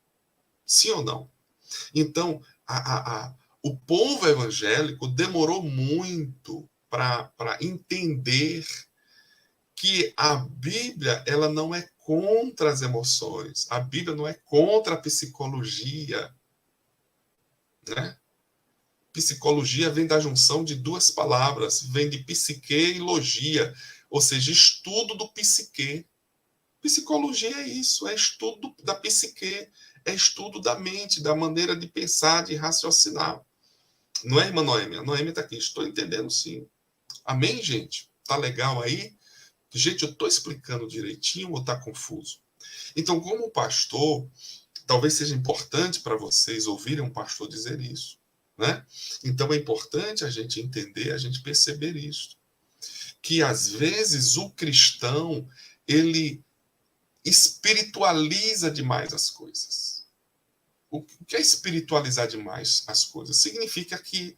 Sim ou não? Então, o povo evangélico demorou muito para entender que a Bíblia ela não é contra as emoções, a Bíblia não é contra a psicologia, né? Psicologia vem da junção de duas palavras, vem de psique e logia, ou seja, estudo do psique. Psicologia é isso, é estudo da psique, é estudo da mente, da maneira de pensar, de raciocinar. Não é, irmã Noêmia? A Noêmia está aqui, estou entendendo sim. Amém, gente? Tá legal aí? Gente, eu estou explicando direitinho ou está confuso? Então, como pastor, talvez seja importante para vocês ouvirem um pastor dizer isso, né? Então, é importante a gente entender, a gente perceber isso. Que, às vezes, o cristão, ele espiritualiza demais as coisas. O que é espiritualizar demais as coisas? Significa que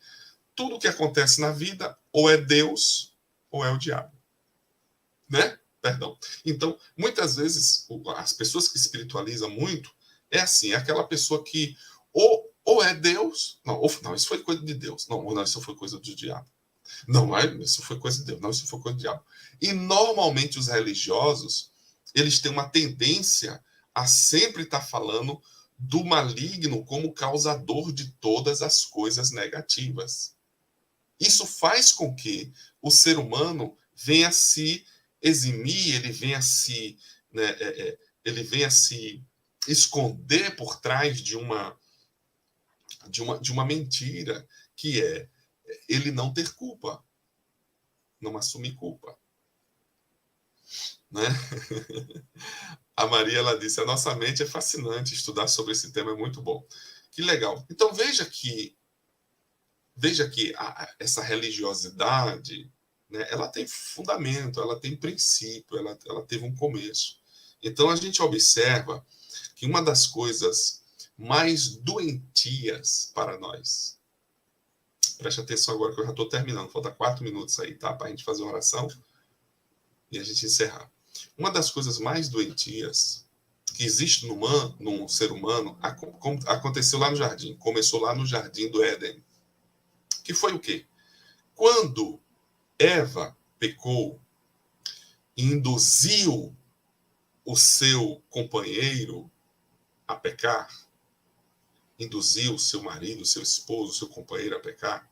tudo que acontece na vida ou é Deus ou é o diabo, né? Perdão. Então, muitas vezes, as pessoas que espiritualizam muito é assim, é aquela pessoa que ou é Deus, não, isso foi coisa de Deus, não, isso foi coisa do diabo. Não, isso foi coisa de Deus, não, isso foi coisa do diabo. E normalmente os religiosos, eles têm uma tendência a sempre estar falando do maligno como causador de todas as coisas negativas. Isso faz com que o ser humano venha se eximir, ele venha se, né, ele venha se esconder por trás de uma mentira, que é ele não ter culpa, não assumir culpa, né? A Maria, ela disse, a nossa mente é fascinante, estudar sobre esse tema é muito bom. Que legal. Então veja que essa religiosidade, né, ela tem fundamento, ela tem princípio, ela teve um começo. Então a gente observa que uma das coisas mais doentias para nós, preste atenção agora que eu já estou terminando, falta 4 minutos aí, tá? Para a gente fazer uma oração e a gente encerrar. Uma das coisas mais doentias que existe num ser humano aconteceu lá no jardim, começou lá no jardim do Éden, que foi o quê? Quando Eva pecou e induziu o seu companheiro a pecar, induziu o seu marido, o seu esposo, o seu companheiro a pecar,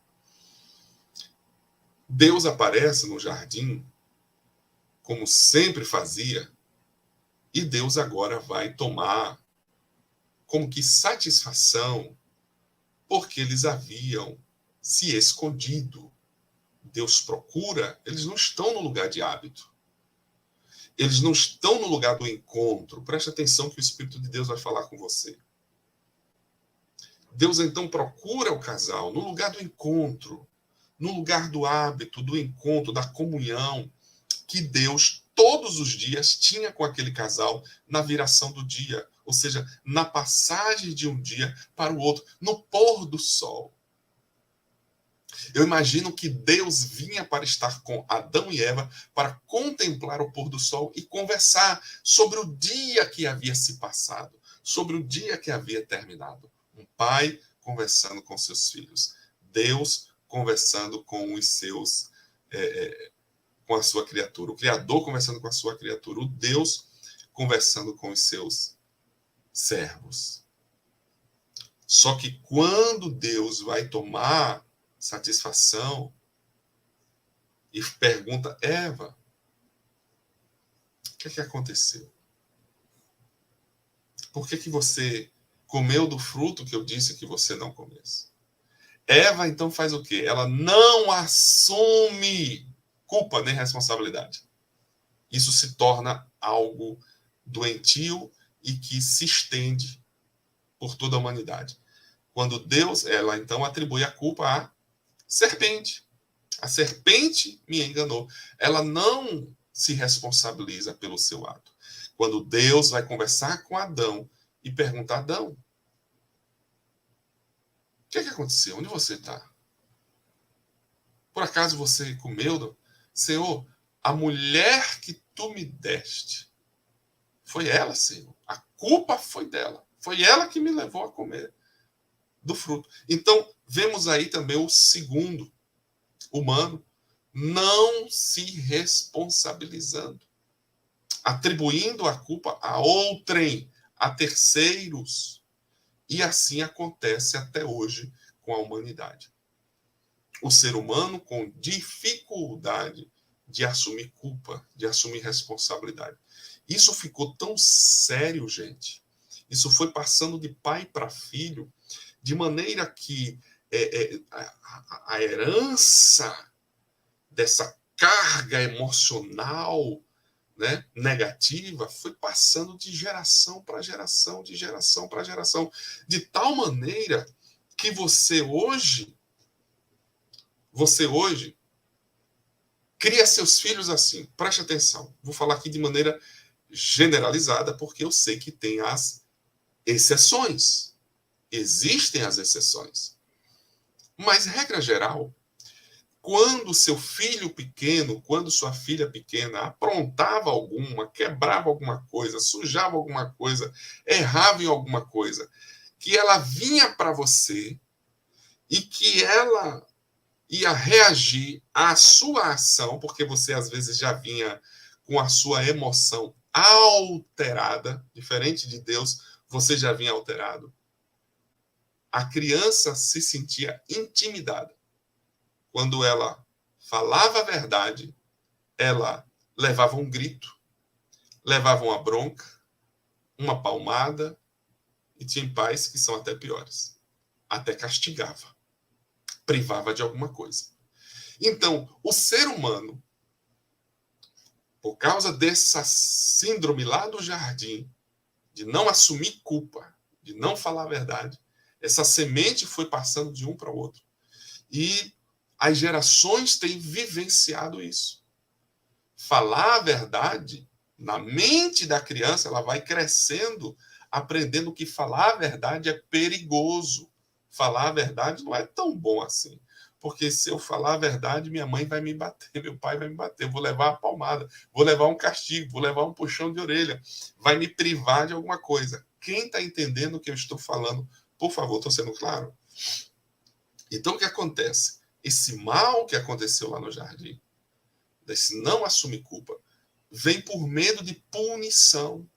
Deus aparece no jardim, como sempre fazia, e Deus agora vai tomar como que satisfação, porque eles haviam se escondido. Deus procura, eles não estão no lugar de hábito. Eles não estão no lugar do encontro. Preste atenção que o Espírito de Deus vai falar com você. Deus então procura o casal no lugar do encontro, no lugar do hábito, do encontro, da comunhão que Deus todos os dias tinha com aquele casal na viração do dia, ou seja, na passagem de um dia para o outro, no pôr do sol. Eu imagino que Deus vinha para estar com Adão e Eva, para contemplar o pôr do sol e conversar sobre o dia que havia se passado, sobre o dia que havia terminado. Um pai conversando com seus filhos, Deus conversando com os seus, com a sua criatura, o Criador conversando com a sua criatura, o Deus conversando com os seus servos. Só que quando Deus vai tomar satisfação e pergunta, Eva, o que aconteceu? Por que você comeu do fruto que eu disse que você não comesse? Eva, então, faz o quê? Ela não assume culpa nem responsabilidade. Isso se torna algo doentio e que se estende por toda a humanidade. Quando Deus, ela então atribui a culpa à serpente. A serpente me enganou. Ela não se responsabiliza pelo seu ato. Quando Deus vai conversar com Adão e pergunta a Adão, o que aconteceu? Onde você está? Por acaso você comeu? Senhor, a mulher que tu me deste, foi ela, Senhor. A culpa foi dela. Foi ela que me levou a comer do fruto. Então, vemos aí também o segundo humano não se responsabilizando, atribuindo a culpa a outrem, a terceiros. E assim acontece até hoje com a humanidade. O ser humano com dificuldade de assumir culpa, de assumir responsabilidade. Isso ficou tão sério, gente. Isso foi passando de pai para filho, de maneira que a herança dessa carga emocional, né, negativa, foi passando de geração para geração, de geração para geração, de tal maneira que você hoje cria seus filhos assim. Preste atenção. Vou falar aqui de maneira generalizada, porque eu sei que tem as exceções. Existem as exceções. Mas, regra geral, quando seu filho pequeno, quando sua filha pequena aprontava alguma, quebrava alguma coisa, sujava alguma coisa, errava em alguma coisa, que ela vinha para você e que ela ia reagir à sua ação, porque você às vezes já vinha com a sua emoção alterada, diferente de Deus, você já vinha alterado. A criança se sentia intimidada. Quando ela falava a verdade, ela levava um grito, levava uma bronca, uma palmada, e tinha pais que são até piores. Até castigava, privava de alguma coisa. Então, o ser humano, por causa dessa síndrome lá do jardim, de não assumir culpa, de não falar a verdade, essa semente foi passando de um para o outro. E as gerações têm vivenciado isso. Falar a verdade, na mente da criança, ela vai crescendo, aprendendo que falar a verdade é perigoso. Falar a verdade não é tão bom assim. Porque se eu falar a verdade, minha mãe vai me bater, meu pai vai me bater, vou levar uma palmada, vou levar um castigo, vou levar um puxão de orelha, vai me privar de alguma coisa. Quem está entendendo o que eu estou falando, por favor, estou sendo claro? Então, o que acontece? Esse mal que aconteceu lá no jardim, desse não assumir culpa, vem por medo de punição.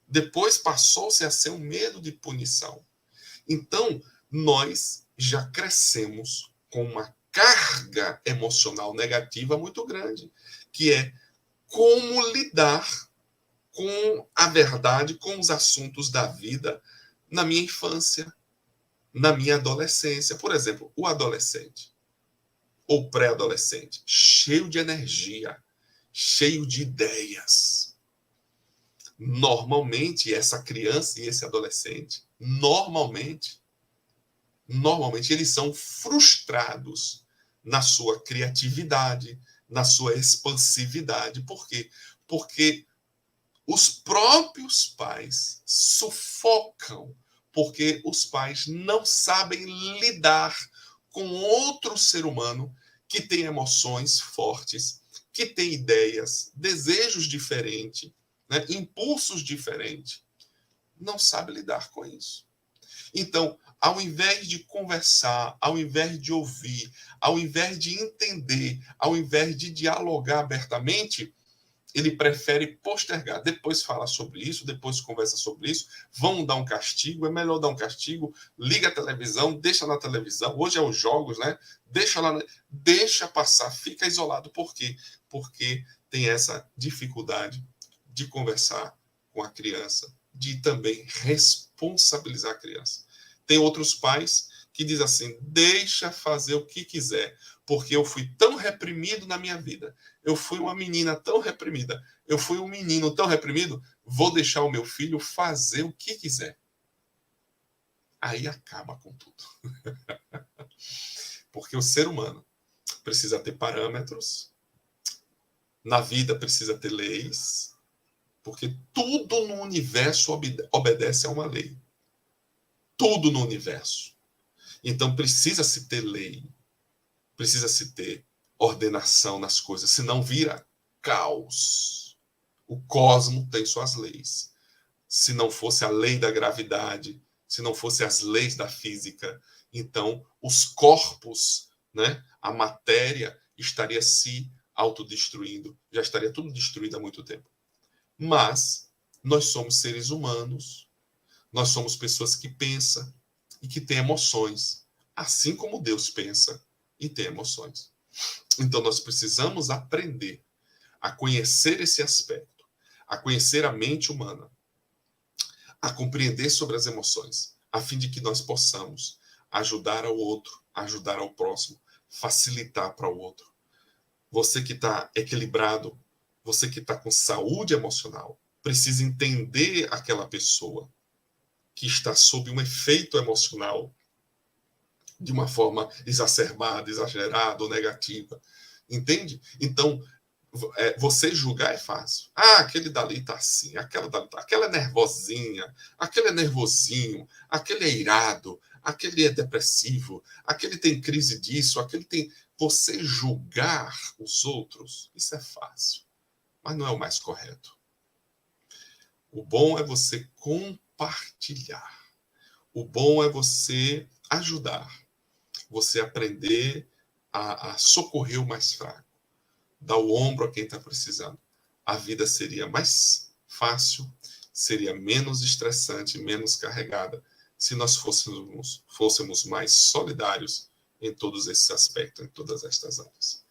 Depois passou-se a ser um medo de punição. Então, nós já crescemos com uma carga emocional negativa muito grande, que é como lidar com a verdade, com os assuntos da vida na minha infância, na minha adolescência. Por exemplo, o adolescente ou pré-adolescente, cheio de energia, cheio de ideias. Normalmente, essa criança e esse adolescente, normalmente, eles são frustrados na sua criatividade, na sua expansividade. Por quê? Porque os próprios pais sufocam, porque os pais não sabem lidar com outro ser humano que tem emoções fortes, que tem ideias, desejos diferentes, né, impulsos diferentes. Não sabe lidar com isso. Então, ao invés de conversar, ao invés de ouvir, ao invés de entender, ao invés de dialogar abertamente, ele prefere postergar. Depois fala sobre isso, depois conversa sobre isso. Vamos dar um castigo, é melhor dar um castigo. Liga a televisão, deixa na televisão. Hoje é os jogos, né? Deixa lá, deixa passar, fica isolado. Por quê? Porque tem essa dificuldade de conversar com a criança, de também responsabilizar a criança. Tem outros pais que dizem assim: deixa fazer o que quiser, porque eu fui tão reprimido na minha vida, eu fui uma menina tão reprimida, eu fui um menino tão reprimido, vou deixar o meu filho fazer o que quiser. Aí acaba com tudo. Porque o ser humano precisa ter parâmetros, na vida precisa ter leis, porque tudo no universo obedece a uma lei. Tudo no universo. Então precisa-se ter lei, precisa-se ter ordenação nas coisas, senão vira caos. O cosmos tem suas leis. Se não fosse a lei da gravidade, se não fosse as leis da física, então os corpos, né, a matéria estaria se autodestruindo, já estaria tudo destruído há muito tempo. Mas nós somos seres humanos, nós somos pessoas que pensam e que têm emoções, assim como Deus pensa e tem emoções. Então nós precisamos aprender a conhecer esse aspecto, a conhecer a mente humana, a compreender sobre as emoções, a fim de que nós possamos ajudar ao outro, ajudar ao próximo, facilitar para o outro. Você que está equilibrado, você que está com saúde emocional, precisa entender aquela pessoa que está sob um efeito emocional de uma forma exacerbada, exagerada ou negativa. Entende? Então, você julgar é fácil. Ah, aquele dali está assim, aquela é nervosinha, aquele é nervosinho, aquele é irado, aquele é depressivo, aquele tem crise disso, aquele tem... Você julgar os outros, isso é fácil, mas não é o mais correto. O bom é você compartilhar. O bom é você ajudar, você aprender a socorrer o mais fraco, dar o ombro a quem está precisando. A vida seria mais fácil, seria menos estressante, menos carregada, se nós fôssemos mais solidários em todos esses aspectos, em todas estas áreas.